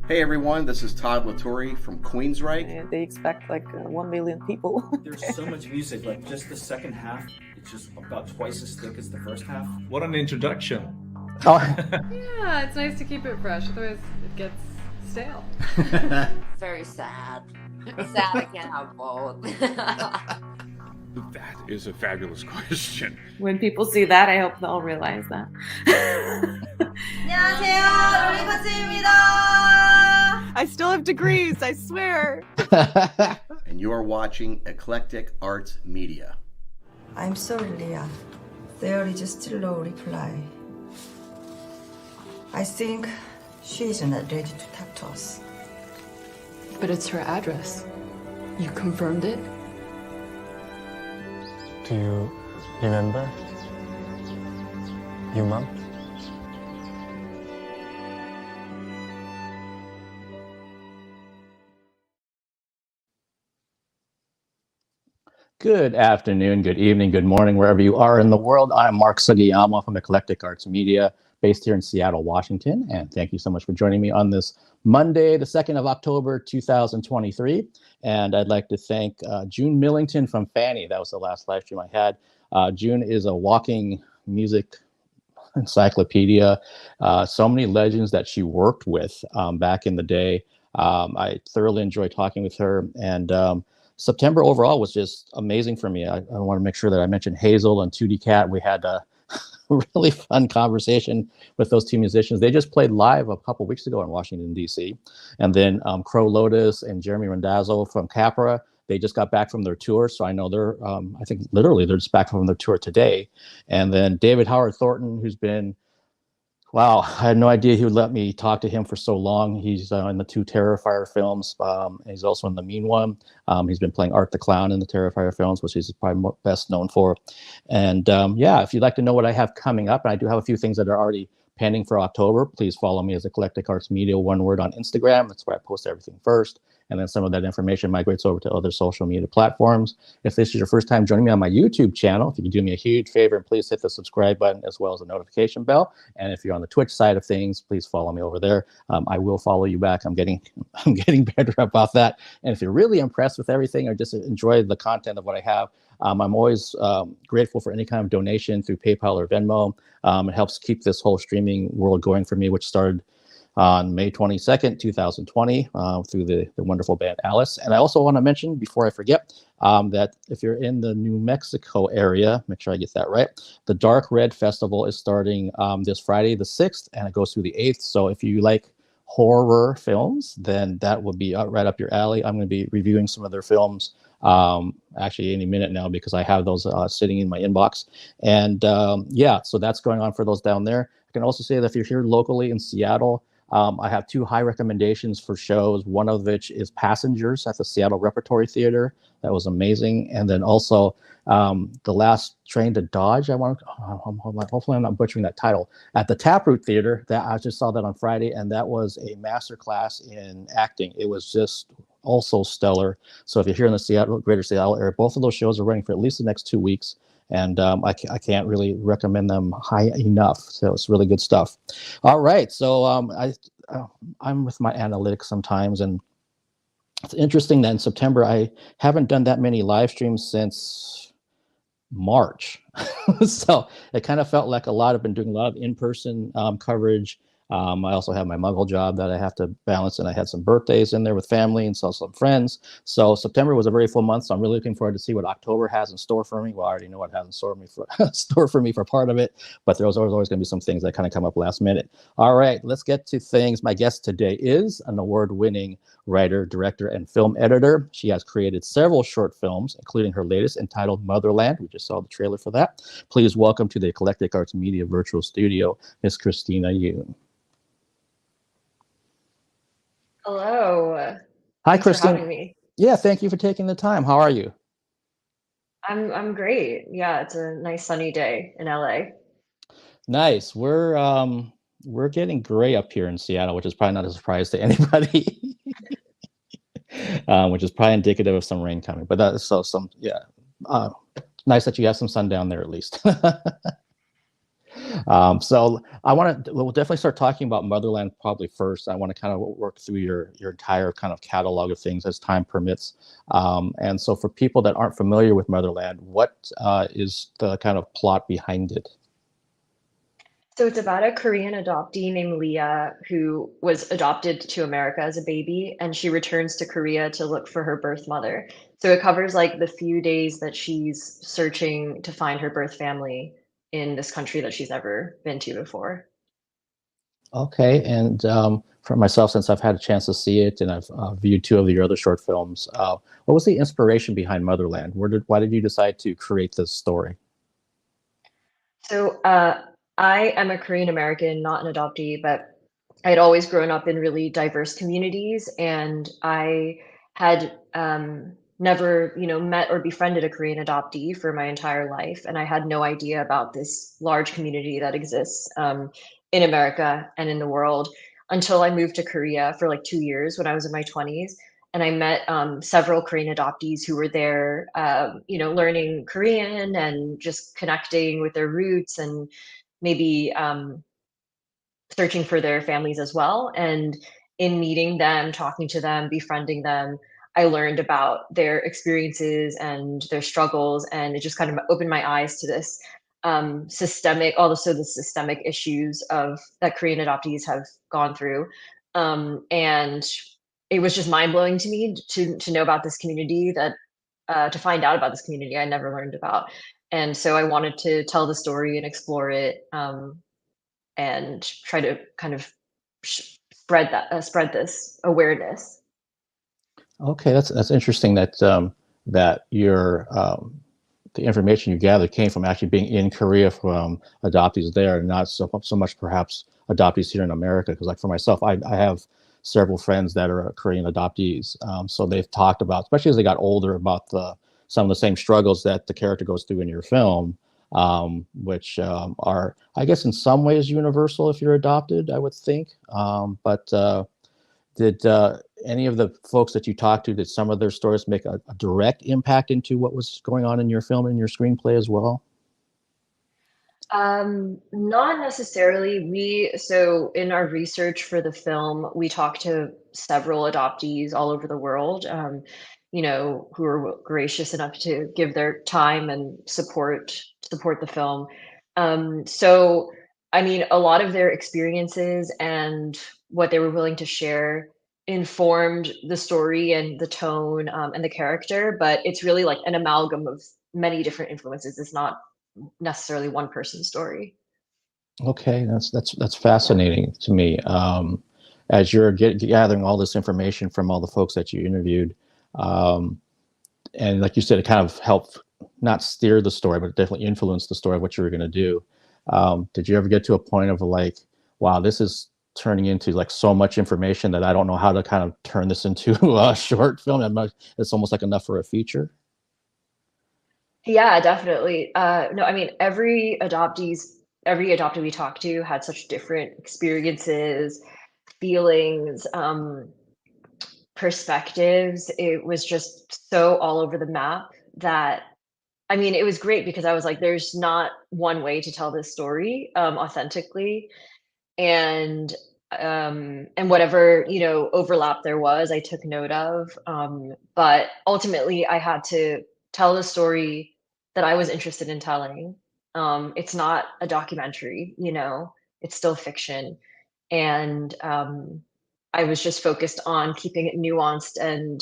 Hey everyone, this is Todd Latourie from Queensryche. And they expect like 1 million people. There's so much music, like just the second half, it's just about twice as thick as the first half. What an introduction. Oh. Yeah, it's nice to keep it fresh, otherwise it gets stale. Very sad. Sad I can't have both. That is a fabulous question. When people see that, I hope they'll realize that. 안녕하세요, 로리코츠입니다. I still have degrees, I swear. And you are watching Eclectic Arts Media. I'm sorry, Leah. There is still no reply. I think she is not ready to talk to us. But it's her address. You confirmed it? Do you remember your mom? Good afternoon, good evening, good morning, wherever you are in the world. I'm Mark Sugiyama from Eclectic Arts Media, based here in Seattle, Washington. And thank you so much for joining me on this Monday, the 2nd of October, 2023. And I'd like to thank June Millington from Fanny. That was the last live stream I had. June is a walking music encyclopedia. So many legends that she worked with back in the day. I thoroughly enjoyed talking with her. And September overall was just amazing for me. I want to make sure that I mentioned Hazel and 2D Cat. We had a really fun conversation with those two musicians. They just played live a couple weeks ago in Washington, D.C. And then Crow Lotus and Jeremy Randazzo from Capra, they just got back from their tour. So I know they're, I think literally they're just back from their tour today. And then David Howard Thornton, who's been, wow, I had no idea he would let me talk to him for so long. He's in the 2 Terrifier films. And he's also in the Mean One. He's been playing Art the Clown in the Terrifier films, which he's probably best known for. And yeah, if you'd like to know what I have coming up, and I do have a few things that are already pending for October, please follow me as Eclectic Arts Media, one word, on Instagram. That's where I post everything first. And then some of that information migrates over to other social media platforms. If this is your first time joining me on my YouTube channel, if you could do me a huge favor and please hit the subscribe button as well as the notification bell. And if you're on the Twitch side of things, please follow me over there. I will follow you back. I'm getting better about that. And if you're really impressed with everything or just enjoy the content of what I have, I'm always grateful for any kind of donation through PayPal or Venmo. It helps keep this whole streaming world going for me, which started on May 22nd, 2020, through the wonderful band Alice. And I also want to mention, before I forget, that if you're in the New Mexico area, make sure I get that right, the Dark Red Festival is starting this Friday the 6th, and it goes through the 8th. So if you like horror films, then that will be right up your alley. I'm going to be reviewing some of their films actually any minute now, because I have those sitting in my inbox. And yeah, so that's going on for those down there. I can also say that if you're here locally in Seattle, I have 2 high recommendations for shows. One of which is Passengers at the Seattle Repertory Theater. That was amazing. And then also The Last Train to Dodge. Hopefully I'm not butchering that title. At the Taproot Theater. That I just saw that on Friday, and that was a masterclass in acting. It was just also stellar. So if you're here in the greater Seattle area, both of those shows are running for at least the next 2 weeks. And I can't really recommend them high enough. So it's really good stuff. All right. So I'm with my analytics sometimes. And it's interesting that in September, I haven't done that many live streams since March. So it kind of felt like I've been doing a lot of in-person coverage. I also have my Muggle job that I have to balance, and I had some birthdays in there with family and saw some friends. So September was a very full month. So I'm really looking forward to see what October has in store for me. Well, I already know what has in store for me for part of it, but there's always going to be some things that kind of come up last minute. All right, let's get to things. My guest today is an award-winning writer, director, and film editor. She has created several short films, including her latest entitled Motherland. We just saw the trailer for that. Please welcome to the Eclectic Arts Media virtual studio, Miss Christina Yoon. Hello. Hi, Thanks for Christina. having me. Yeah, thank you for taking the time. How are you? I'm great. Yeah, it's a nice sunny day in LA. Nice. We're getting gray up here in Seattle, which is probably not a surprise to anybody. Which is probably indicative of some rain coming. But that's nice that you have some sun down there at least. So we'll definitely start talking about Motherland probably first. I want to kind of work through your entire kind of catalog of things as time permits. And so for people that aren't familiar with Motherland, what is the kind of plot behind it? So it's about a Korean adoptee named Leah who was adopted to America as a baby, and she returns to Korea to look for her birth mother. So it covers like the few days that she's searching to find her birth family in this country that she's never been to before. Okay, and for myself, since I've had a chance to see it and I've viewed two of your other short films, what was the inspiration behind Motherland? Why did you decide to create this story? So I am a Korean American, not an adoptee, but I had always grown up in really diverse communities, and I had never, met or befriended a Korean adoptee for my entire life, and I had no idea about this large community that exists in America and in the world until I moved to Korea for like 2 years when I was in my 20s. And I met several Korean adoptees who were there, learning Korean and just connecting with their roots and maybe searching for their families as well. And in meeting them, talking to them, befriending them, I learned about their experiences and their struggles, and it just kind of opened my eyes to this also the systemic issues of that Korean adoptees have gone through. And it was just mind blowing to me to know about this community to find out about this community I never learned about. And so I wanted to tell the story and explore it, and try to kind of spread this awareness. Okay, that's interesting that that your the information you gathered came from actually being in Korea from adoptees there, and not so much perhaps adoptees here in America. Because like for myself, I have several friends that are Korean adoptees, so they've talked about, especially as they got older, about some of the same struggles that the character goes through in your film, which are, I guess, in some ways universal if you're adopted, I would think. But did any of the folks that you talked to, did some of their stories make a direct impact into what was going on in your film and your screenplay as well? Not necessarily. So in our research for the film, we talked to several adoptees all over the world, who were gracious enough to give their time and support the film. So I mean, a lot of their experiences and what they were willing to share informed the story and the tone, and the character, but it's really like an amalgam of many different influences. It's not necessarily one person's story. Okay, that's fascinating to me. As you're gathering all this information from all the folks that you interviewed, and like you said, it kind of helped not steer the story, but it definitely influenced the story of what you were going to do. Did you ever get to a point of like, wow, this is turning into like so much information that I don't know how to kind of turn this into a short film? It's almost like enough for a feature. Yeah, definitely. No, I mean, every adoptee we talked to had such different experiences, feelings, perspectives. It was just so all over the map that, I mean, it was great because I was like, there's not one way to tell this story authentically. And whatever, overlap there was, I took note of. But ultimately I had to tell the story that I was interested in telling. It's not a documentary, it's still fiction. And I was just focused on keeping it nuanced and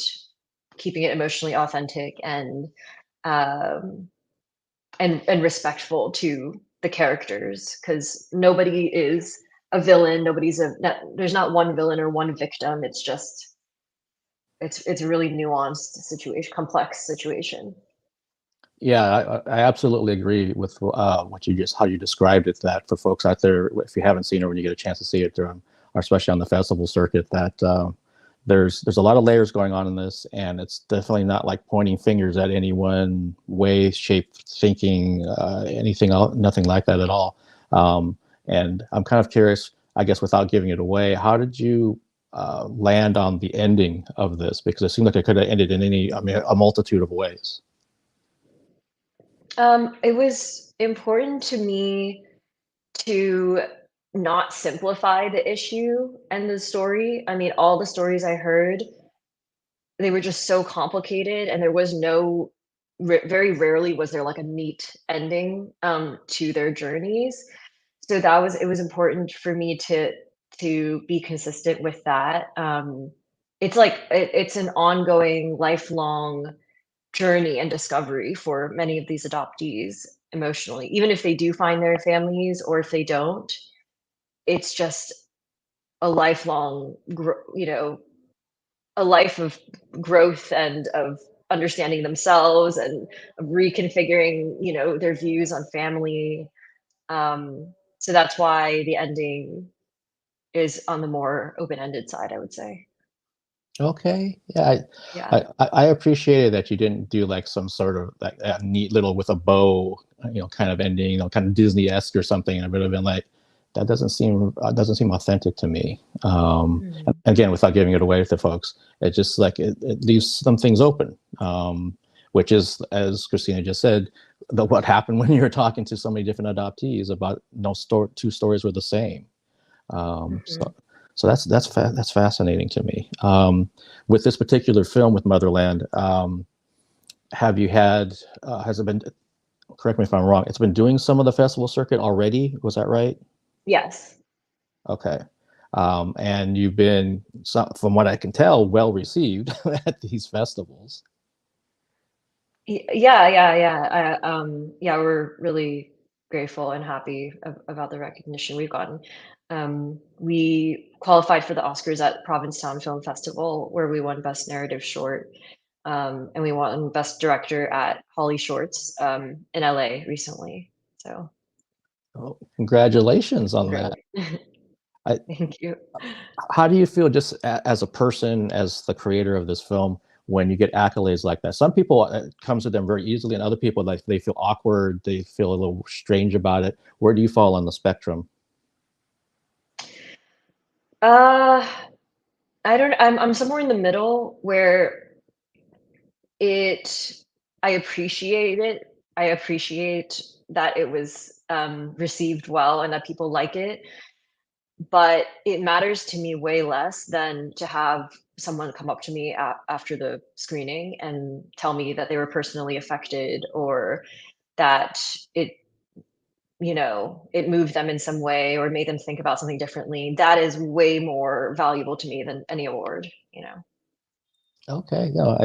keeping it emotionally authentic um, and respectful to the characters, because nobody is a villain. There's not one villain or one victim. It's a really nuanced situation, complex situation. Yeah, I absolutely agree with how you described it. That for folks out there, if you haven't seen it, when you get a chance to see it, or especially on the festival circuit, that there's a lot of layers going on in this, and it's definitely not like pointing fingers at any one way, shape, thinking, anything else, nothing like that at all. And I'm kind of curious, I guess, without giving it away, how did you land on the ending of this? Because it seemed like it could have ended in a multitude of ways. It was important to me to not simplify the issue and the story. I mean, all the stories I heard, they were just so complicated, and there was no very rarely was there like a neat ending to their journeys. So it was important for me to be consistent with that. It's like it's an ongoing, lifelong journey and discovery for many of these adoptees emotionally, even if they do find their families or if they don't. It's just a lifelong, a life of growth and of understanding themselves and of reconfiguring, their views on family. So that's why the ending is on the more open-ended side, I would say. Okay. Yeah, Yeah. I appreciated that you didn't do like some sort of like a neat little with a bow, kind of ending, kind of Disney-esque or something. And it would have been like, that doesn't seem authentic to me. And again, without giving it away to folks, it just like it leaves some things open, which is, as Christina just said, what happened when you were talking to so many different adoptees about two stories were the same. So that's fascinating to me. With this particular film with Motherland, have you had, has it been, correct me if I'm wrong, it's been doing some of the festival circuit already, was that right? Yes. Okay. And you've been, from what I can tell, well received at these festivals. Yeah. We're really grateful and happy about the recognition we've gotten. We qualified for the Oscars at Provincetown Film Festival, where we won Best Narrative Short, and we won Best Director at Holly Shorts in LA recently. So, Congratulations on that. Thank you. How do you feel just as a person, as the creator of this film, when you get accolades like that? Some people, it comes to them very easily, and other people, like, they feel awkward, they feel a little strange about it. Where do you fall on the spectrum? I'm somewhere in the middle where I appreciate it. I appreciate that it was received well and that people like it. But it matters to me way less than to have someone come up to me after the screening and tell me that they were personally affected, or that it moved them in some way or made them think about something differently. That is way more valuable to me than any award. Okay, no,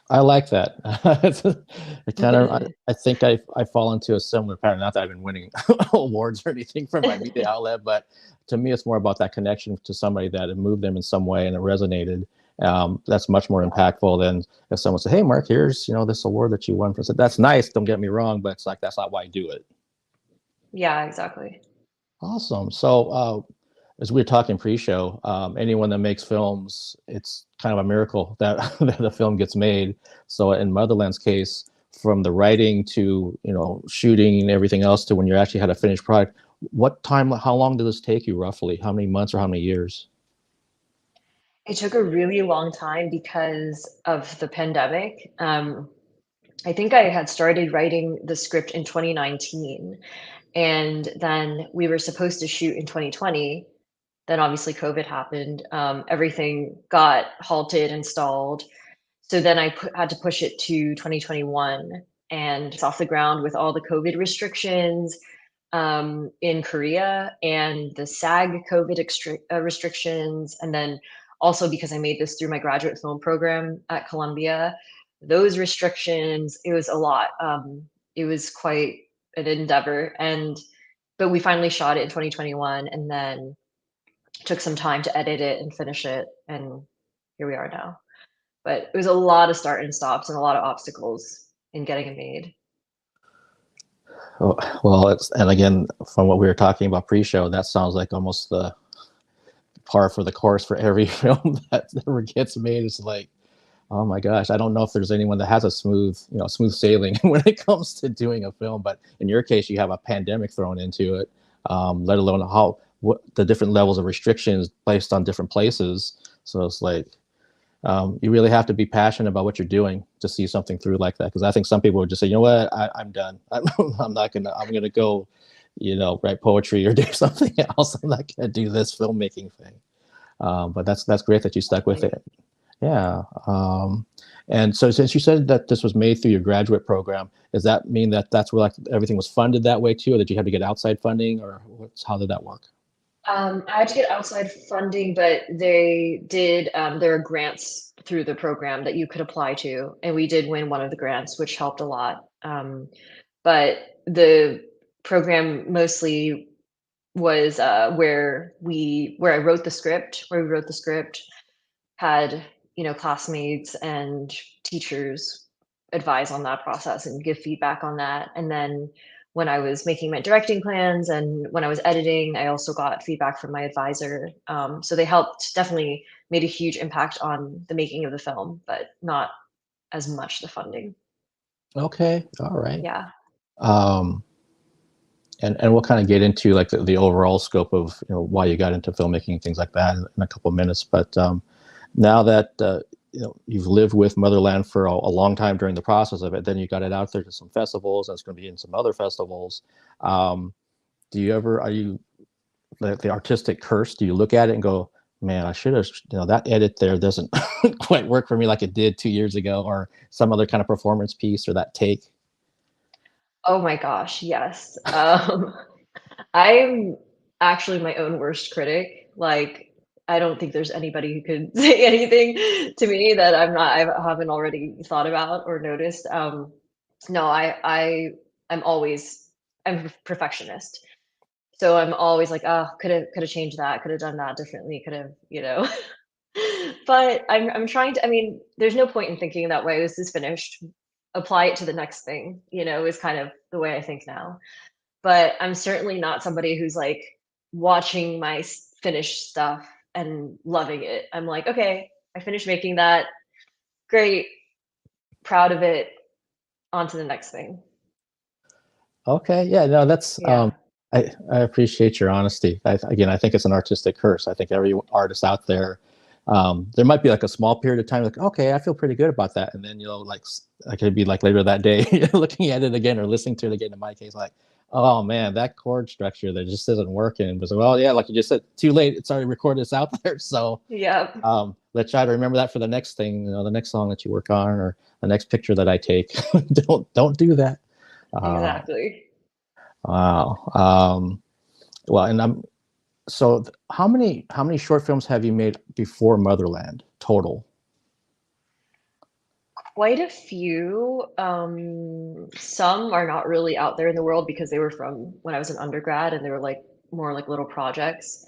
I like that. It kind of, I think I fall into a similar pattern. Not that I've been winning awards or anything for my media outlet, but to me, it's more about that connection to somebody that it moved them in some way and it resonated. That's much more impactful than if someone said, "Hey, Mark, here's this award that you won for." So that's nice. Don't get me wrong, but it's like that's not why I do it. Yeah, exactly. Awesome. So, as we were talking pre-show, anyone that makes films, it's kind of a miracle that, that the film gets made. So in Motherland's case, from the writing to shooting and everything else to when you actually had a finished product, how long did this take you roughly? How many months or how many years? It took a really long time because of the pandemic. I think I had started writing the script in 2019, and then we were supposed to shoot in 2020. Then obviously COVID happened. Everything got halted and stalled. So then I had to push it to 2021, and it's off the ground with all the COVID restrictions in Korea and the SAG COVID restrictions. And then also because I made this through my graduate film program at Columbia, those restrictions, it was a lot. It was quite an endeavor. But we finally shot it in 2021, and then took some time to edit it and finish it. And here we are now. But it was a lot of start and stops and a lot of obstacles in getting it made. Oh, well, and again, from what we were talking about pre-show, that sounds like almost the par for the course for every film that ever gets made. It's like, oh my gosh, I don't know if there's anyone that has a smooth sailing when it comes to doing a film. But in your case, you have a pandemic thrown into it, let alone what the different levels of restrictions placed on different places. So it's like, you really have to be passionate about what you're doing to see something through like that. Because I think some people would just say, you know what, I'm done. I'm not gonna. I'm gonna go write poetry or do something else. I'm not going to do this filmmaking thing. But that's great that you stuck with it. Yeah. And so since you said that this was made through your graduate program, does that mean that that's where like everything was funded that way too, or did you have to get outside funding, or how did that work? I had to get outside funding, but they did, there are grants through the program that you could apply to, and we did win one of the grants, which helped a lot. But the program mostly was where I wrote the script, where we wrote the script, had, classmates and teachers advise on that process and give feedback on that. And then when I was making my directing plans and when I was editing, I also got feedback from my advisor. So they helped, definitely made a huge impact on the making of the film, but not as much the funding. Okay. All right. Yeah. Um, and we'll kind of get into like the overall scope of why you got into filmmaking and things like that in a couple of minutes. But now that you've lived with Motherland for a long time during the process of it, then you got it out there to some festivals, and it's going to be in some other festivals. Are you like the artistic curse? Do you look at it and go, man, I should have, that edit there doesn't quite work for me like it did 2 years ago, or some other kind of performance piece, or that take? Oh my gosh, yes. I'm actually my own worst critic. Like, I don't think there's anybody who could say anything to me that I haven't already thought about or noticed. No, I'm a perfectionist. So I'm always like, oh, could have changed that, could have done that differently, could have. But I'm trying to, I mean, there's no point in thinking that way. This is finished. Apply it to the next thing, is kind of the way I think now. But I'm certainly not somebody who's like watching my finished stuff and loving it. I'm like, okay, I finished making that. Great. Proud of it. On to the next thing. Okay. Yeah, no, that's, Yeah. I appreciate your honesty. I think it's an artistic curse. I think every artist out there, there might be like a small period of time, like, okay, I feel pretty good about that. And then, like, I could be like later that day looking at it again or listening to it again. In my case, like, oh man, that chord structure that just isn't working. And was like, well, yeah, like you just said, too late. It's already recorded. It's out there. So Yeah. let's try to remember that for the next thing, the next song that you work on, or the next picture that I take. don't do that. Exactly. Wow. Well, and so how many short films have you made before Motherland total? Quite a few. Some are not really out there in the world because they were from when I was an undergrad and they were like more like little projects.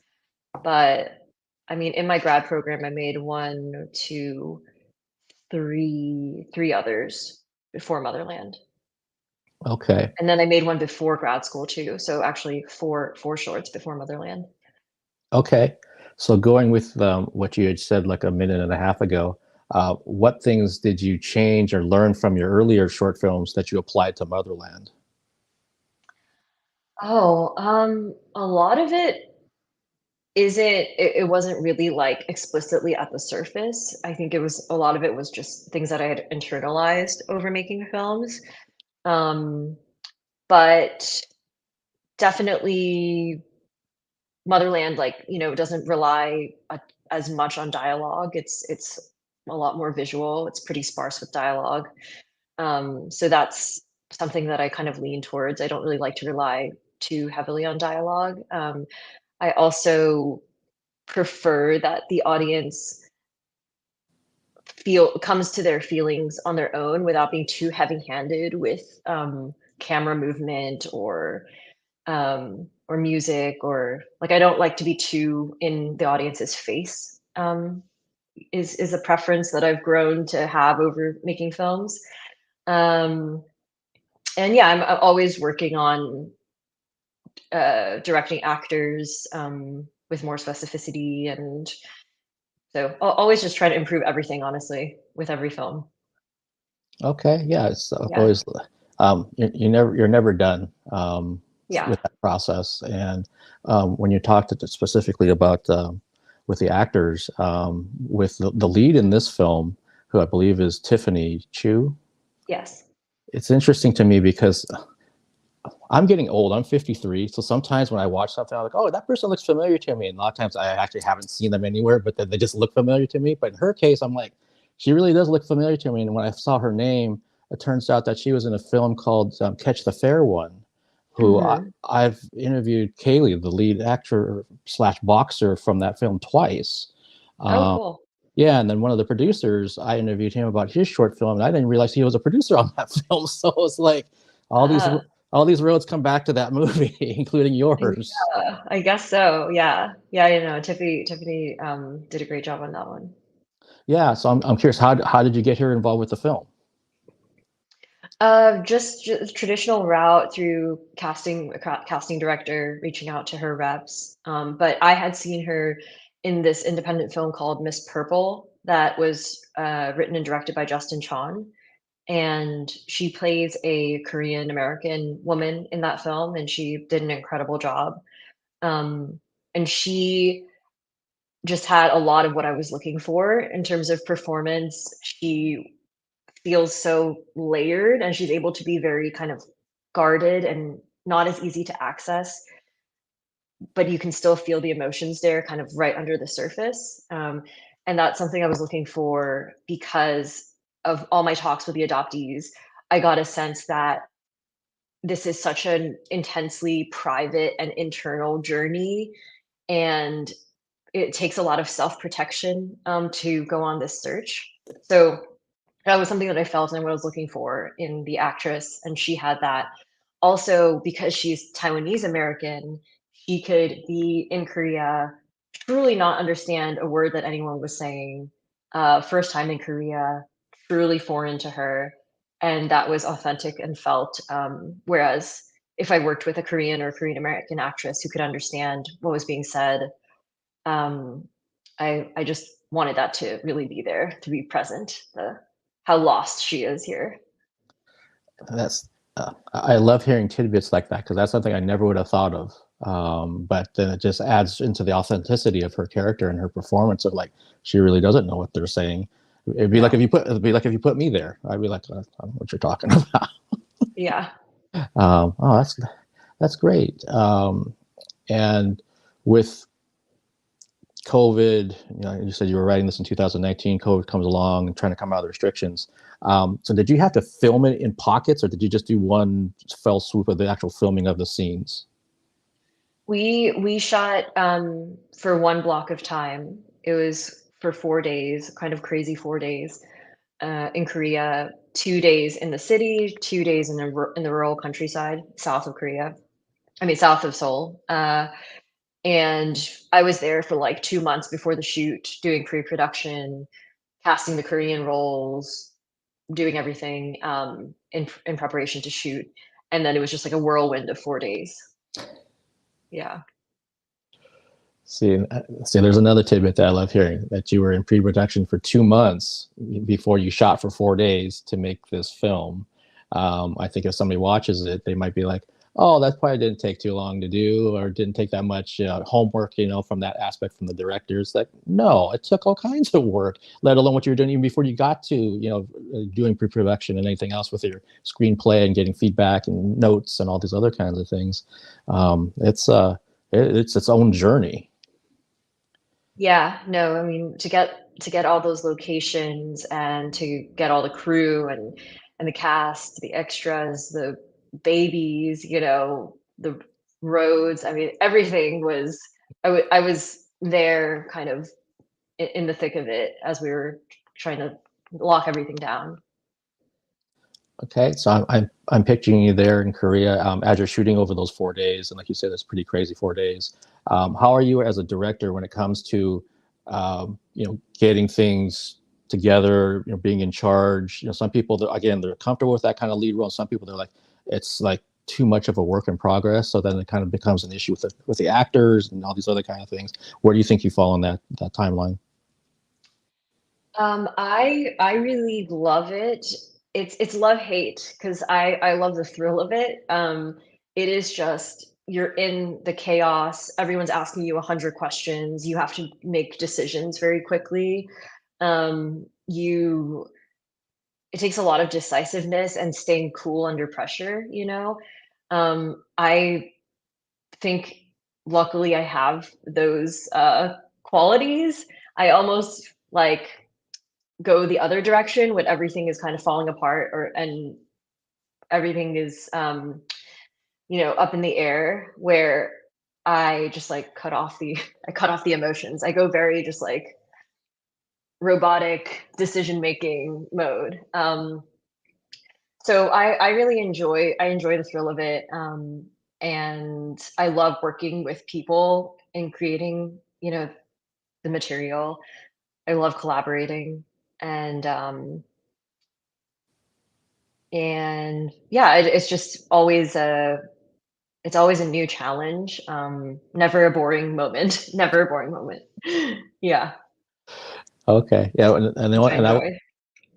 But I mean, in my grad program, I made one, two, three others before Motherland. Okay. And then I made one before grad school too. So actually four shorts before Motherland. Okay. So going with what you had said like a minute and a half ago, what things did you change or learn from your earlier short films that you applied to Motherland? Oh, a lot of it wasn't really like explicitly at the surface. I think a lot of it was just things that I had internalized over making films. But definitely Motherland, like, doesn't rely as much on dialogue. It's a lot more visual. It's pretty sparse with dialogue. So that's something that I kind of lean towards. I don't really like to rely too heavily on dialogue. I also prefer that the audience comes to their feelings on their own without being too heavy-handed with camera movement or music, or like I don't like to be too in the audience's face. Is a preference that I've grown to have over making films. And yeah, I'm always working on directing actors with more specificity, and so I'll always just try to improve everything, honestly, with every film. Okay. Yeah. It's Yeah. always, you're never done Yeah. with that process. And when you talked specifically about with the actors, with the lead in this film, who I believe is Tiffany Chu. Yes. It's interesting to me because I'm getting old. I'm 53. So sometimes when I watch something, I'm like, oh, that person looks familiar to me. And a lot of times I actually haven't seen them anywhere, but then they just look familiar to me. But in her case, I'm like, she really does look familiar to me. And when I saw her name, it turns out that she was in a film called Catch the Fair One, who I've interviewed Kaylee, the lead actor slash boxer from that film, twice. Oh, cool. Yeah, and then one of the producers, I interviewed him about his short film, and I didn't realize he was a producer on that film. So it's like all these roads come back to that movie, including yours. Yeah, I guess so. Yeah, yeah. You know, Tiffany did a great job on that one. Yeah, so I'm curious, how did you get her involved with the film? Just traditional route through casting director, reaching out to her reps. But I had seen her in this independent film called Miss Purple that was written and directed by Justin Chon. And she plays a Korean American woman in that film, and she did an incredible job. And she just had a lot of what I was looking for in terms of performance. She feels so layered, and she's able to be very kind of guarded and not as easy to access, but you can still feel the emotions there kind of right under the surface. And that's something I was looking for because of all my talks with the adoptees. I got a sense that this is such an intensely private and internal journey, and it takes a lot of self-protection to go on this search. So that was something that I felt and what I was looking for in the actress, and she had that. Also, because she's Taiwanese American, she could be in Korea, truly not understand a word that anyone was saying, first time in Korea, truly foreign to her, and that was authentic and felt, whereas if I worked with a Korean or Korean American actress who could understand what was being said, um, I just wanted that to really be there, to be present, how lost she is here. That's I love hearing tidbits like that because that's something I never would have thought of. But then it just adds into the authenticity of her character and her performance of like she really doesn't know what they're saying. It'd be like if you put me there. I'd be like, I don't know what you're talking about. Yeah. Oh, that's great. And with COVID, you said you were writing this in 2019. COVID comes along and trying to come out of the restrictions. So did you have to film it in pockets, or did you just do one fell swoop of the actual filming of the scenes? We shot for one block of time. It was for 4 days, kind of crazy 4 days in Korea. 2 days in the city, 2 days in the rural countryside, south of Korea. I mean, south of Seoul. And I was there for like 2 months before the shoot, doing pre-production, casting the Korean roles, doing everything in preparation to shoot. And then it was just like a whirlwind of 4 days. Yeah. See, there's another tidbit that I love hearing, that you were in pre-production for 2 months before you shot for 4 days to make this film. I think if somebody watches it, they might be like, oh, that probably didn't take too long to do, or didn't take that much homework, from that aspect from the directors. Like, no, it took all kinds of work, let alone what you were doing even before you got to, doing pre-production and anything else with your screenplay and getting feedback and notes and all these other kinds of things. It's its own journey. Yeah, no, I mean to get all those locations and to get all the crew and the cast, the extras, the babies, the roads. I mean, everything was. I was there, kind of in the thick of it as we were trying to lock everything down. Okay, so I'm picturing you there in Korea as you're shooting over those 4 days, and like you said, it's pretty crazy 4 days. How are you as a director when it comes to getting things together, being in charge? Some people, they're comfortable with that kind of lead role. And some people, they're like, it's like too much of a work in progress. So then it kind of becomes an issue with the actors and all these other kind of things. Where do you think you fall in that timeline? I really love it. It's love hate because I love the thrill of it. It is just you're in the chaos. Everyone's asking you 100 questions. You have to make decisions very quickly. It takes a lot of decisiveness and staying cool under pressure. I think luckily I have those qualities. I almost like go the other direction when everything is kind of falling apart and everything is up in the air, where I just like I cut off the emotions. I go very just like robotic decision making mode. So I really enjoy the thrill of it. And I love working with people and creating, the material. I love collaborating, and yeah, it's just always a new challenge. Never a boring moment. Never a boring moment. Yeah, Okay. Yeah. which I enjoy.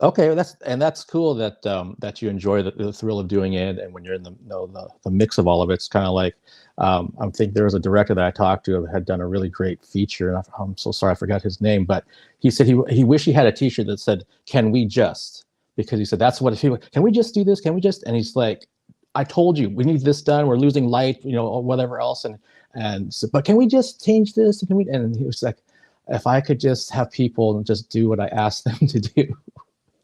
Okay, that's cool that that you enjoy the thrill of doing it, and when you're in the mix of all of it, it's kind of like I think there was a director that I talked to had done a really great feature, and I'm so sorry I forgot his name, but he said he wished he had a T-shirt that said "Can we just?" because he said that's what people can we just do this? Can we just? And he's like, I told you we need this done. We're losing light, or whatever else, and so, but can we just change this? Can we? And he was like, if I could just have people just do what I asked them to do.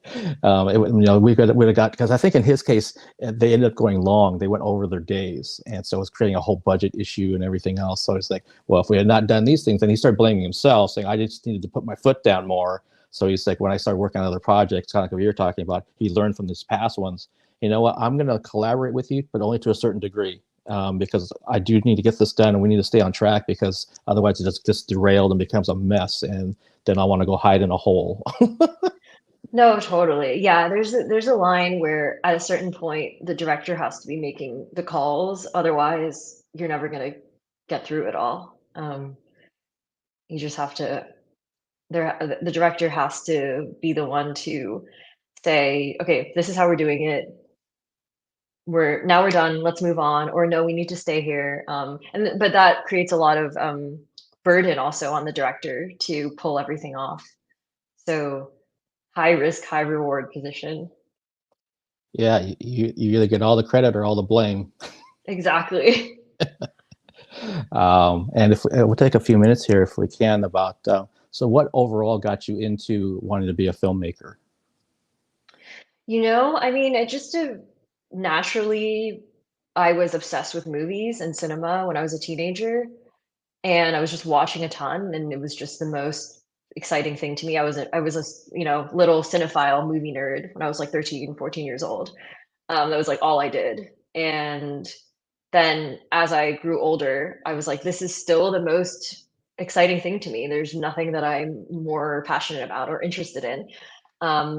We would have got, because I think in his case they ended up going long. They went over their days, and so it was creating a whole budget issue and everything else. So it's like, well, if we had not done these things, then he started blaming himself, saying I just needed to put my foot down more. So he's like, when I started working on other projects, kind of like what you're talking about, he learned from these past ones. You know what? I'm going to collaborate with you, but only to a certain degree, because I do need to get this done, and we need to stay on track, because otherwise it just derailed and becomes a mess, and then I want to go hide in a hole. No, totally. Yeah, there's a line where at a certain point the director has to be making the calls, otherwise you're never gonna get through it all. You just have to the director has to be the one to say, okay, this is how we're doing it. We're done. Let's move on. Or no, we need to stay here. But that creates a lot of burden also on the director to pull everything off. So high risk, high reward position. Yeah, you either get all the credit or all the blame. Exactly. And if we'll take a few minutes here, if we can, about so what overall got you into wanting to be a filmmaker? I mean, it just naturally, I was obsessed with movies and cinema when I was a teenager, and I was just watching a ton, and it was just the most exciting thing to me. I was a little cinephile movie nerd when I was like 13, 14 years old. That was like all I did. And then as I grew older, I was like, this is still the most exciting thing to me. There's nothing that I'm more passionate about or interested in.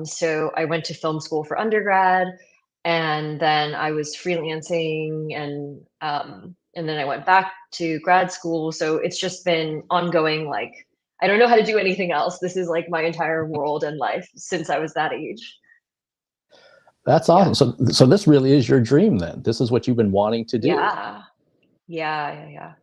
So I went to film school for undergrad, and then I was freelancing, and then I went back to grad school. So it's just been ongoing. Like, I don't know how to do anything else. This is like my entire world and life since I was that age. That's awesome. So this really is your dream then. This is what you've been wanting to do. Yeah.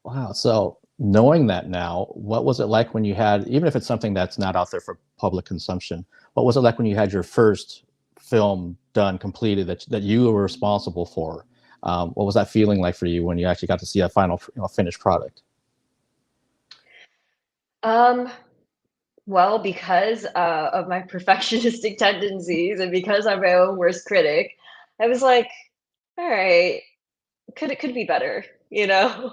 Wow. So knowing that now, what was it like when you had, even if it's something that's not out there for public consumption, what was it like when you had your first film done, completed, that you were responsible for? What was that feeling like for you when you actually got to see a final, finished product? Well, because of my perfectionistic tendencies and because I'm my own worst critic, I was like, all right, it could be better, I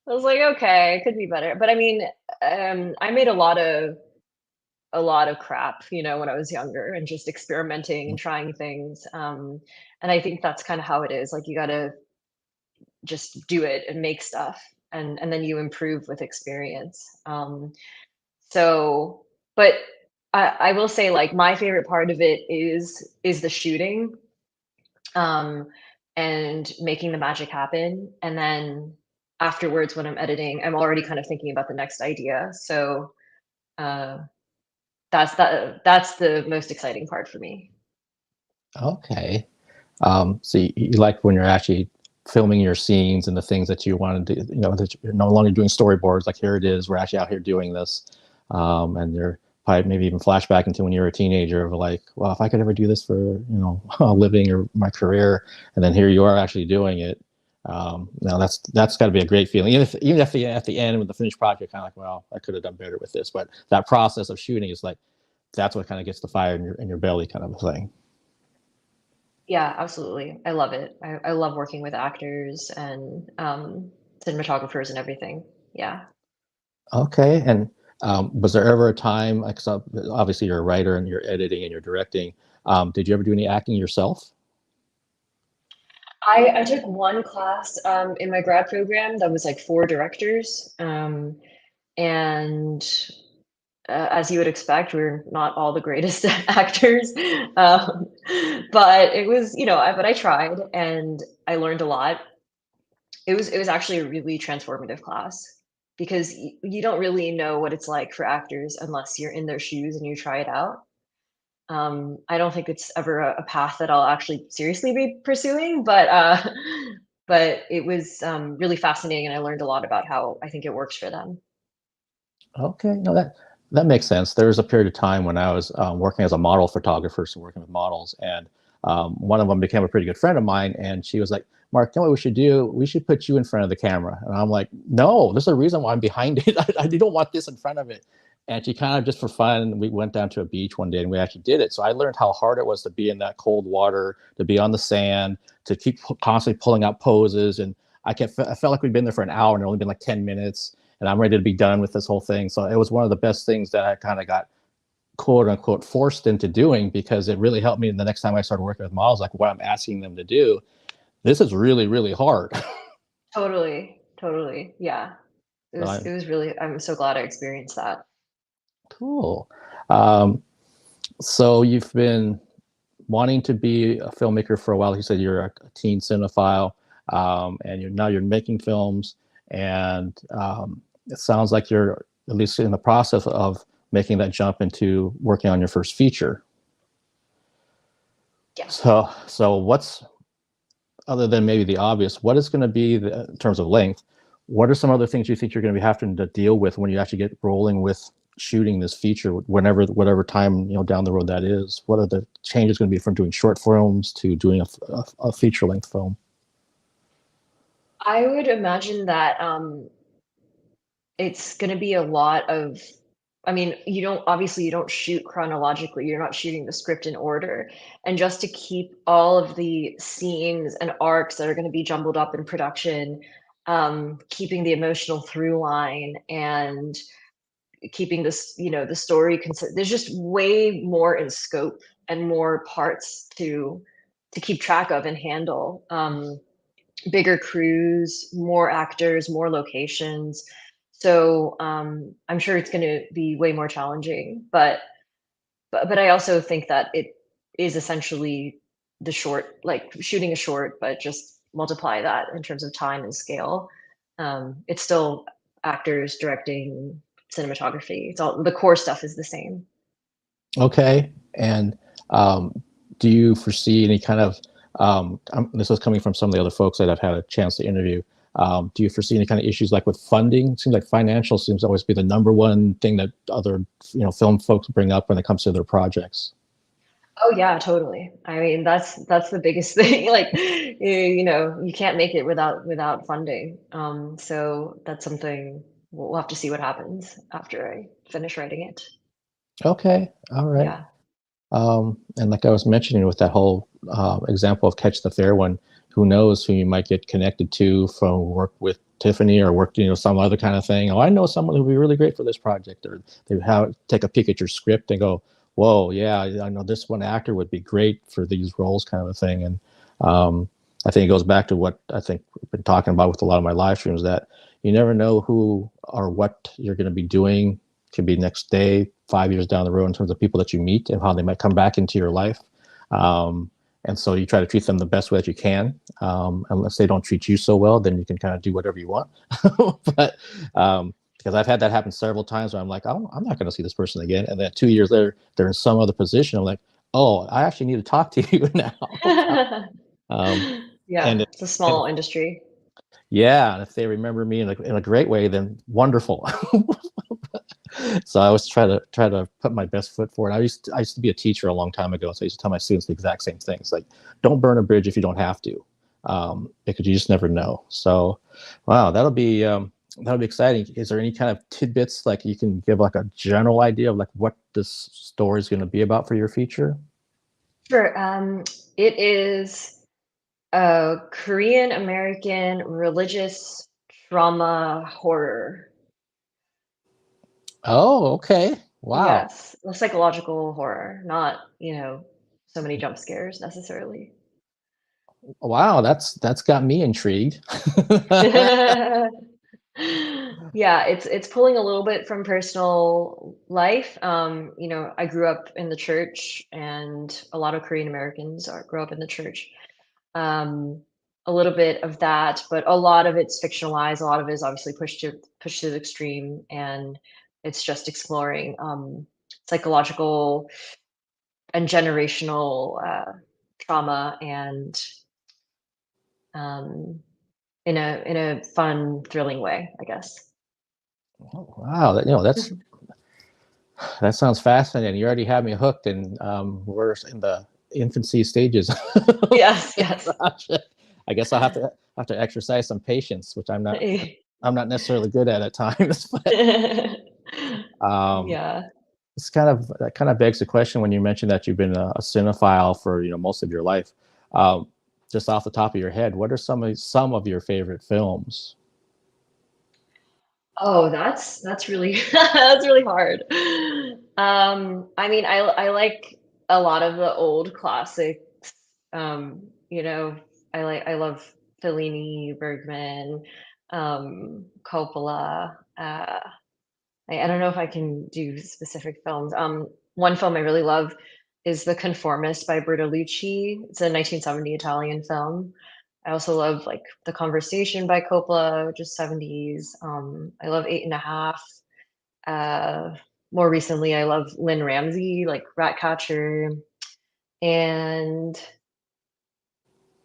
was like, okay, it could be better. But I mean, I made a lot of crap, when I was younger, and just experimenting and trying things. And I think that's kind of how it is. Like, you gotta just do it and make stuff, and then you improve with experience. So, but I will say, like, my favorite part of it is the shooting, and making the magic happen. And then afterwards, when I'm editing, I'm already kind of thinking about the next idea. So uh, that's the most exciting part for me. Okay. So you like when you're actually filming your scenes and the things that you wanted to, that you're no longer doing storyboards. Like, here it is, we're actually out here doing this, and you're probably maybe even flashback into when you were a teenager of like, well, if I could ever do this for a living or my career, and then here you are actually doing it. Now that's got to be a great feeling. Even if at the end with the finished project, kind of like, well, I could have done better with this. But that process of shooting is like, that's what kind of gets the fire in your belly, kind of a thing. Yeah, absolutely. I love it. I love working with actors and cinematographers and everything. Yeah. Okay. And was there ever a time, like, so obviously you're a writer and you're editing and you're directing. Did you ever do any acting yourself? I took one class in my grad program that was like for directors. And as you would expect, we're not all the greatest actors. Um, but it was, but I tried and I learned a lot. It was actually a really transformative class because you don't really know what it's like for actors unless you're in their shoes and you try it out. I don't think it's ever a path that I'll actually seriously be pursuing, but but it was really fascinating, and I learned a lot about how I think it works for them. Okay, no, that makes sense. There was a period of time when I was working as a model photographer, so working with models, and one of them became a pretty good friend of mine, and she was like, "Mark, you know what we should do? We should put you in front of the camera." And I'm like, "No, there's a reason why I'm behind it. I don't want this in front of it." And she kind of just for fun, we went down to a beach one day and we actually did it. So I learned how hard it was to be in that cold water, to be on the sand, to keep constantly pulling out I felt like we'd been there for an hour and it only been like 10 minutes. And I'm ready to be done with this whole thing. So it was one of the best things that I kind of got quote unquote forced into doing, because it really helped me the next time I started working with models, like what I'm asking them to do. This is really, really hard. Totally. Yeah. It So was it was really, I'm so glad I experienced that. cool. So you've been wanting to be a filmmaker for a while. You said you're a teen cinephile, and now you're making films, and it sounds like you're at least in the process of making that jump into working on your first feature. Yeah. So what's, other than maybe the obvious, what is going to be in terms of length? What are some other things you think you're going to be having to deal with when you actually get rolling with shooting this feature, whatever time down the road that is? What are the changes going to be from doing short films to doing a feature length film? I would imagine that it's going to be a lot of, I mean, you don't shoot chronologically. You're not shooting the script in order. And just to keep all of the scenes and arcs that are going to be jumbled up in production, keeping the emotional through line and keeping this, the story, there's just way more in scope and more parts to keep track of and handle. Bigger crews, more actors, more locations. So I'm sure it's going to be way more challenging, but I also think that it is essentially the short, like shooting a short, but just multiply that in terms of time and scale. It's still actors, directing, cinematography. It's all, the core stuff is the same. Okay. And do you foresee any kind of, this is coming from some of the other folks that I've had a chance to interview, do you foresee any kind of issues like with funding? It seems like financial seems to always be the number one thing that other film folks bring up when it comes to their projects. Oh yeah, totally. I mean, that's the biggest thing. Like, you can't make it without funding. So that's something we'll have to see what happens after I finish writing it. Okay, all right. Yeah. And like I was mentioning with that whole example of Catch the Fair one, who knows who you might get connected to from work with Tiffany or work, some other kind of thing. Oh, I know someone who'd be really great for this project, or they take a peek at your script and go, whoa, yeah, I know this one actor would be great for these roles, kind of a thing. And I think it goes back to what I think we've been talking about with a lot of my live streams, that you never know who or what you're going to be doing. Could be next day, 5 years down the road, in terms of people that you meet and how they might come back into your life. And so you try to treat them the best way that you can. Unless they don't treat you so well, then you can kind of do whatever you want. But because I've had that happen several times where I'm like, oh, I'm not going to see this person again. And then 2 years later, they're in some other position. I'm like, oh, I actually need to talk to you now. Yeah, and it's a small industry. Yeah, and if they remember me in a great way, then wonderful. So I always try to put my best foot forward. I used to be a teacher a long time ago, so I used to tell my students the exact same things, like don't burn a bridge if you don't have to, because you just never know. So, wow, that'll be exciting. Is there any kind of tidbits like you can give like a general idea of like what this story is going to be about for your feature? Sure. It is a Korean American religious trauma horror. Oh, okay. Wow. Yes, a psychological horror, not, so many jump scares necessarily. Wow, that's got me intrigued. Yeah, it's pulling a little bit from personal life. I grew up in the church, and a lot of Korean Americans grow up in the church. Um, a little bit of that, but a lot of it's fictionalized. A lot of it is obviously pushed to the extreme, and it's just exploring psychological and generational trauma, and um, in a fun, thrilling way, I guess. Oh, wow, that sounds fascinating. You already have me hooked, and we're in the infancy stages. Yes, yes. I guess I'll have to exercise some patience, which I'm not necessarily good at times. But Yeah. that kind of begs the question when you mentioned that you've been a cinephile for most of your life. Um, just off the top of your head, what are some of your favorite films? Oh, that's really that's really hard. I mean, I like a lot of the old classics. Um, you know, I love Fellini, Bergman, Coppola. I don't know if I can do specific films. One film I really love is The Conformist by Bertolucci. It's a 1970 Italian film. I also love like The Conversation by Coppola, which is 70s. I love Eight and a Half. Uh, More recently, I love Lynn Ramsey, like Ratcatcher. And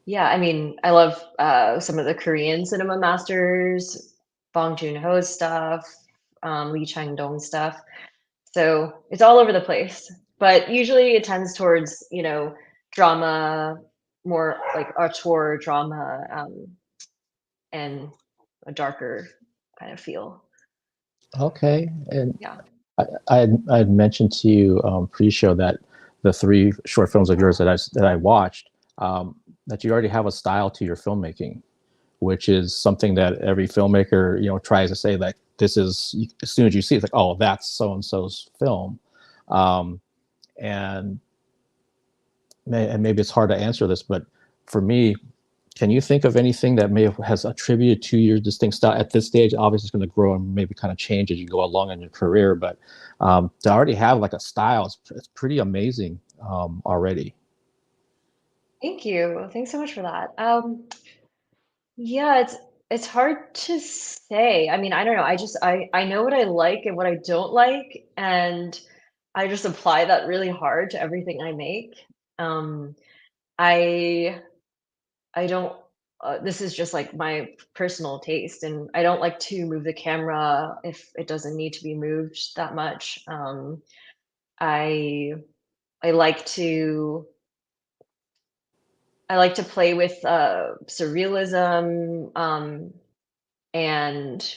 yeah, I mean, I love some of the Korean cinema masters, Bong Joon-ho's stuff, Lee Chang-dong stuff. So it's all over the place, but usually it tends towards, drama, more like auteur drama, and a darker kind of feel. Okay, and Yeah. I had mentioned to you pre-show that the three short films of yours that I watched, that you already have a style to your filmmaking, which is something that every filmmaker tries to say, like, this is, as soon as you see it, it's like, oh, that's so and so's film. um, and maybe it's hard to answer this, but for me, can you think of anything that has attributed to your distinct style at this stage? Obviously, it's going to grow and maybe kind of change as you go along in your career, but to already have like a style, it's pretty amazing already. Thank you. Thanks so much for that. Yeah, it's hard to say. I mean, I don't know. I know what I like and what I don't like, and I just apply that really hard to everything I make. Um, I I don't. This is just like my personal taste, and I don't like to move the camera if it doesn't need to be moved that much. I I like to I like to play with surrealism, and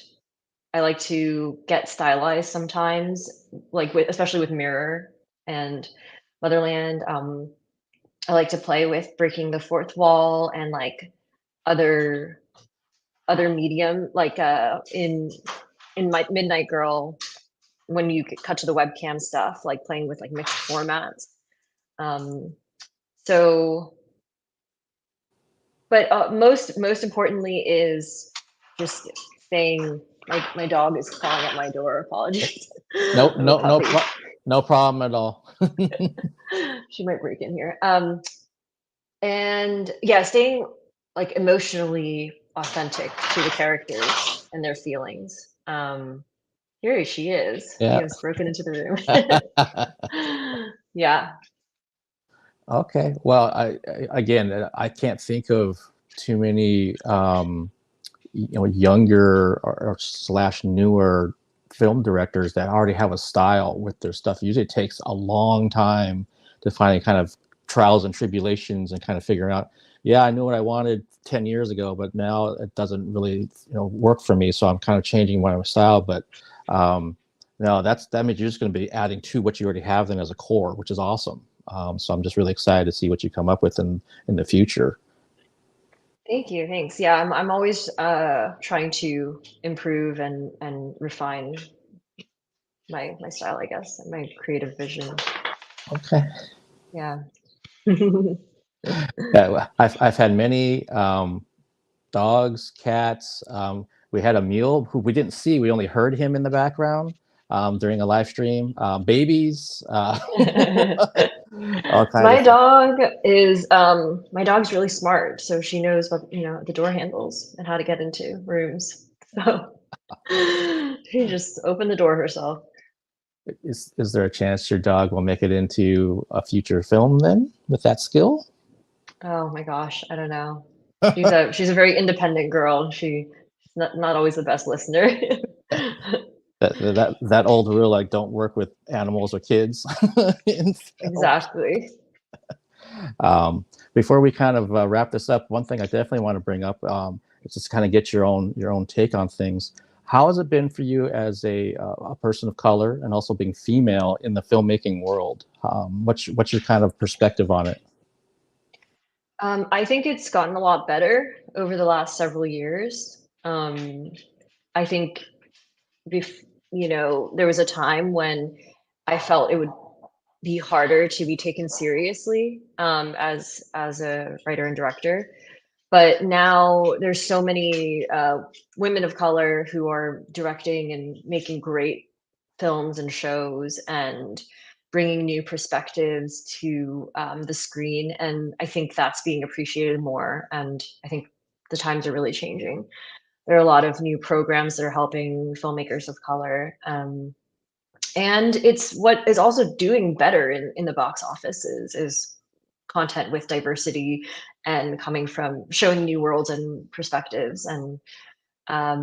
I like to get stylized sometimes, like especially with Mirror and Motherland. I like to play with breaking the fourth wall and like other other medium, like in my Midnight Girl, when you cut to the webcam stuff, like playing with like mixed formats. Um, so, but most importantly is just staying. My dog is clawing at my door. Apologies. No, I have a no, no, puppy. no problem at all. She might break in here. And yeah, staying like emotionally authentic to the characters and their feelings. Here she is. She Yeah. has broken into the room. Yeah. Okay. Well, again, I can't think of too many younger or slash newer film directors that already have a style with their stuff. Usually it takes a long time to find kind of trials and tribulations and kind of figuring out, yeah, I knew what I wanted 10 years ago, but now it doesn't really, work for me. So I'm kind of changing my style. But no, that means you're just going to be adding to what you already have then as a core, which is awesome. So I'm just really excited to see what you come up with in the future. Thank you. Thanks. Yeah, I'm always trying to improve and refine my style, I guess, and my creative vision. Okay. Yeah. Yeah, I've had many dogs, cats. We had a mule who we didn't see. We only heard him in the background during a live stream. Babies. All kinds My of dog is my dog's really smart, so she knows what the door handles and how to get into rooms. So she just opened the door herself. Is there a chance your dog will make it into a future film then with that skill? Oh my gosh, I don't know. She's a very independent girl. She's not always the best listener. That old rule, like, don't work with animals or kids. Exactly. Before we kind of wrap this up, one thing I definitely want to bring up is just kind of get your own take on things. How has it been for you as a person of color and also being female in the filmmaking world? What's your kind of perspective on it? I think it's gotten a lot better over the last several years. I think there was a time when I felt it would be harder to be taken seriously as a writer and director. But now there's so many women of color who are directing and making great films and shows and bringing new perspectives to the screen. And I think that's being appreciated more. And I think the times are really changing. There are a lot of new programs that are helping filmmakers of color. And it's what is also doing better in the box office is content with diversity and coming from showing new worlds and perspectives. And I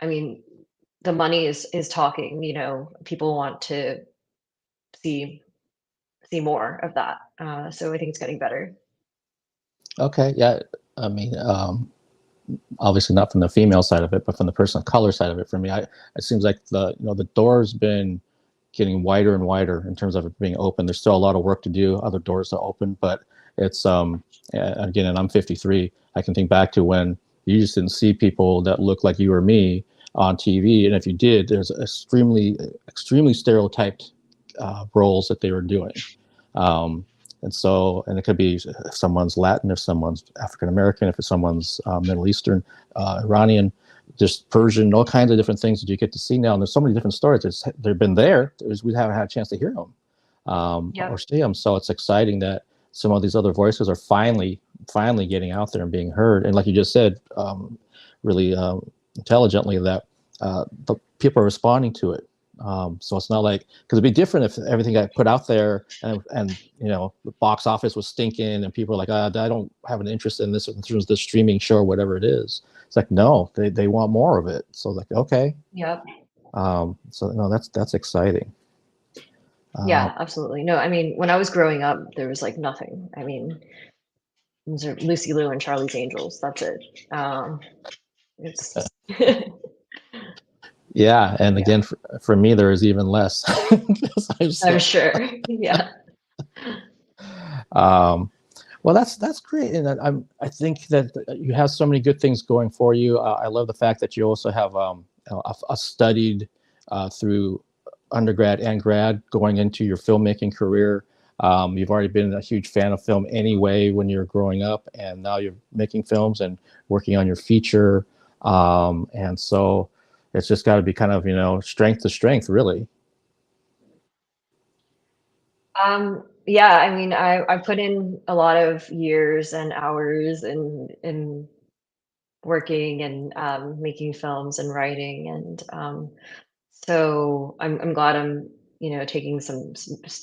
mean, the money is talking. People want to see more of that. So I think it's getting better. Okay, yeah. I mean, obviously not from the female side of it, but from the person of color side of it. For me, it seems like the door's been getting wider and wider in terms of it being open. There's still a lot of work to do, other doors to open, but it's again, and I'm 53. I can think back to when you just didn't see people that look like you or me on TV, and if you did, there's extremely stereotyped roles that they were doing. And it could be if someone's Latin, if someone's African American, if it's someone's Middle Eastern, Iranian, just Persian, all kinds of different things that you get to see now. And there's so many different stories. They've been there. We haven't had a chance to hear them or see them. So it's exciting that some of these other voices are finally getting out there and being heard. And like you just said, really intelligently, that the people are responding to it. So it's not like, because it'd be different if everything got put out there and the box office was stinking and people are like, I don't have an interest in this this streaming show or whatever it is. It's like, no, they want more of it. So like, okay. Yep. So no, that's exciting. Yeah, absolutely. No, I mean, when I was growing up, there was like nothing. I mean, these are Lucy Liu and Charlie's Angels. That's it. It's yeah, and again, for me, there is even less. I'm sure. Yeah. Well, that's great, and I think that you have so many good things going for you. I love the fact that you also have a studied through undergrad and grad going into your filmmaking career. You've already been a huge fan of film anyway when you're growing up, and now you're making films and working on your feature, and so it's just got to be kind of strength to strength, really. Yeah, I mean, I put in a lot of years and hours in working and making films and writing, and so I'm glad I'm taking some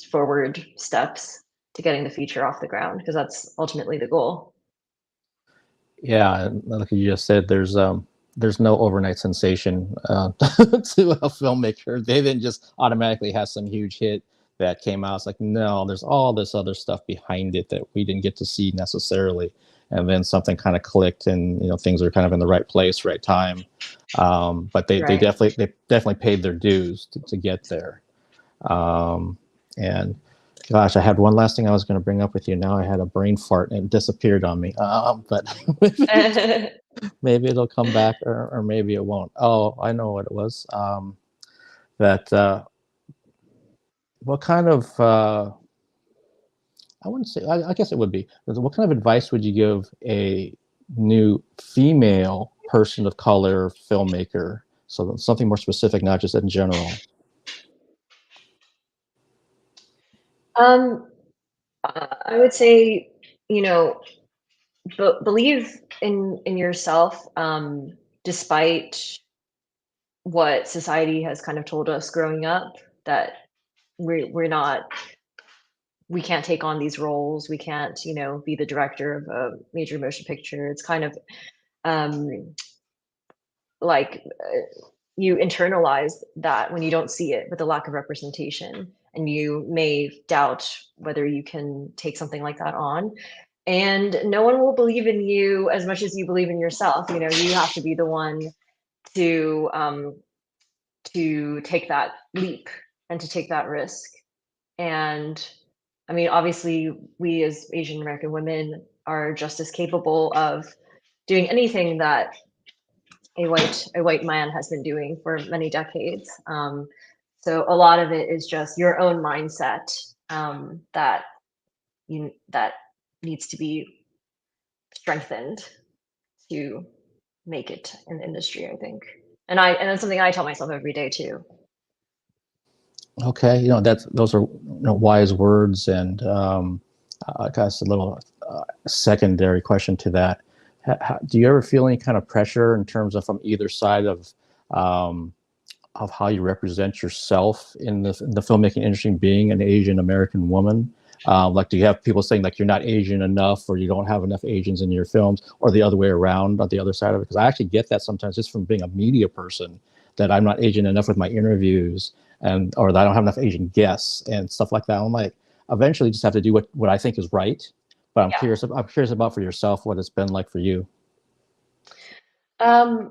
forward steps to getting the feature off the ground, because that's ultimately the goal. Yeah, and like you just said, there's there's no overnight sensation to a filmmaker. They didn't just automatically have some huge hit that came out. It's like, no, there's all this other stuff behind it that we didn't get to see necessarily. And then something kind of clicked, and things are kind of in the right place, right time. But they Right. definitely paid their dues to get there. And gosh, I had one last thing I was going to bring up with you. Now I had a brain fart and it disappeared on me. But maybe it'll come back, or maybe it won't. Oh, I know what it was. What kind of I wouldn't say. I guess it would be. What kind of advice would you give a new female person of color filmmaker? So something more specific, not just in general. I would say, believe in yourself, despite what society has kind of told us growing up, that we can't take on these roles. We can't, be the director of a major motion picture. It's kind of like you internalize that when you don't see it with the lack of representation, and you may doubt whether you can take something like that on. And no one will believe in you as much as you believe in yourself. You have to be the one to take that leap and to take that risk. And I mean, obviously, we as Asian American women are just as capable of doing anything that a white man has been doing for many decades. So a lot of it is just your own mindset that needs to be strengthened to make it in the industry, I think. And that's something I tell myself every day too. Okay, those are wise words, and I guess a little secondary question to that. Do you ever feel any kind of pressure in terms of from either side of how you represent yourself in the filmmaking industry, being an Asian American woman? Like, do you have people saying like you're not Asian enough, or you don't have enough Asians in your films, or the other way around on the other side of it? Because I actually get that sometimes just from being a media person, that I'm not Asian enough with my interviews, or that I don't have enough Asian guests and stuff like that. I'm like, eventually you just have to do what I think is right. But I'm curious about for yourself what it's been like for you. I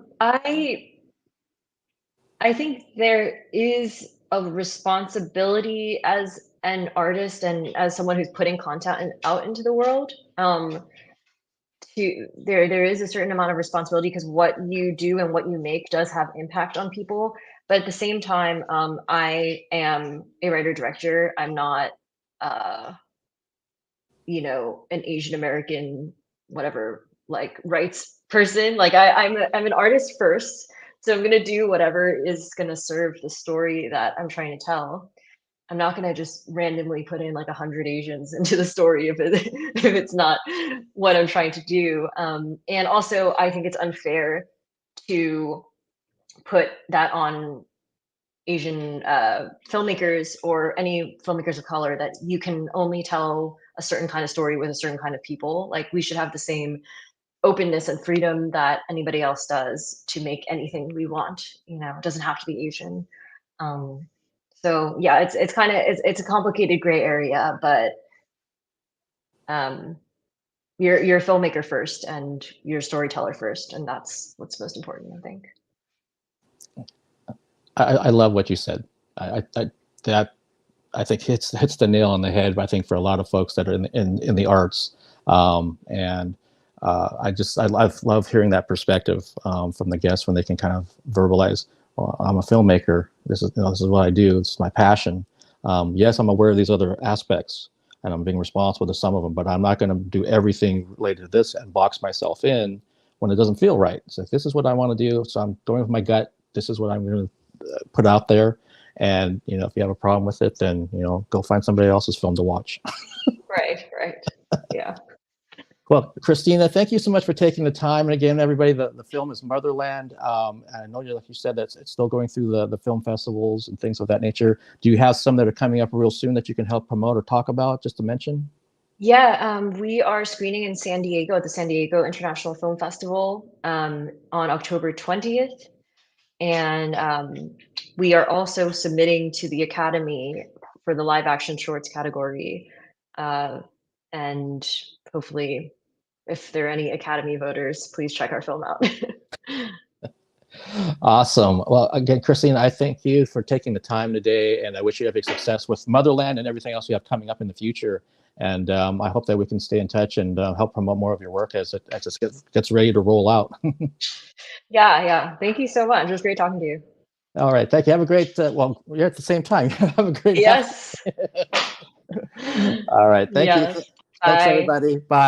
think there is a responsibility as an artist and as someone who's putting content out into the world. There is a certain amount of responsibility, because what you do and what you make does have impact on people. But at the same time, I am a writer director. I'm not, an Asian American, whatever, like rights person. Like I'm an artist first. So I'm going to do whatever is going to serve the story that I'm trying to tell. I'm not going to just randomly put in like 100 Asians into the story if it's not what I'm trying to do. And also, I think it's unfair to put that on Asian filmmakers or any filmmakers of color, that you can only tell a certain kind of story with a certain kind of people. Like, we should have the same openness and freedom that anybody else does to make anything we want. It doesn't have to be Asian. So yeah, it's kind of it's a complicated gray area, but you're a filmmaker first and you're a storyteller first, and that's what's most important, I think. I love what you said. That I think hits the nail on the head. I think for a lot of folks that are in the arts, and I love hearing that perspective from the guests when they can kind of verbalize. Well, I'm a filmmaker. This is what I do. It's my passion. Yes, I'm aware of these other aspects, and I'm being responsible to some of them. But I'm not going to do everything related to this and box myself in when it doesn't feel right. It's like, this is what I want to do, so I'm going with my gut. This is what I'm going to put out there. And if you have a problem with it, then go find somebody else's film to watch. Right. Yeah. Well, Christina, thank you so much for taking the time. And again, everybody, the film is Motherland. And I know, like you said, that it's still going through the film festivals and things of that nature. Do you have some that are coming up real soon that you can help promote or talk about, just to mention? Yeah, we are screening in San Diego at the San Diego International Film Festival on October 20th. And we are also submitting to the Academy for the live action shorts category. And hopefully, if there are any Academy voters, please check our film out. Awesome. Well, again, Christine, I thank you for taking the time today, and I wish you every success with Motherland and everything else you have coming up in the future. And I hope that we can stay in touch and help promote more of your work as it gets ready to roll out. Yeah. Thank you so much. It was great talking to you. All right. Thank you. Have a great, well, you're at the same time. Have a great Yes. All right. Thank you. Yes. Thanks, Bye. everybody. Bye.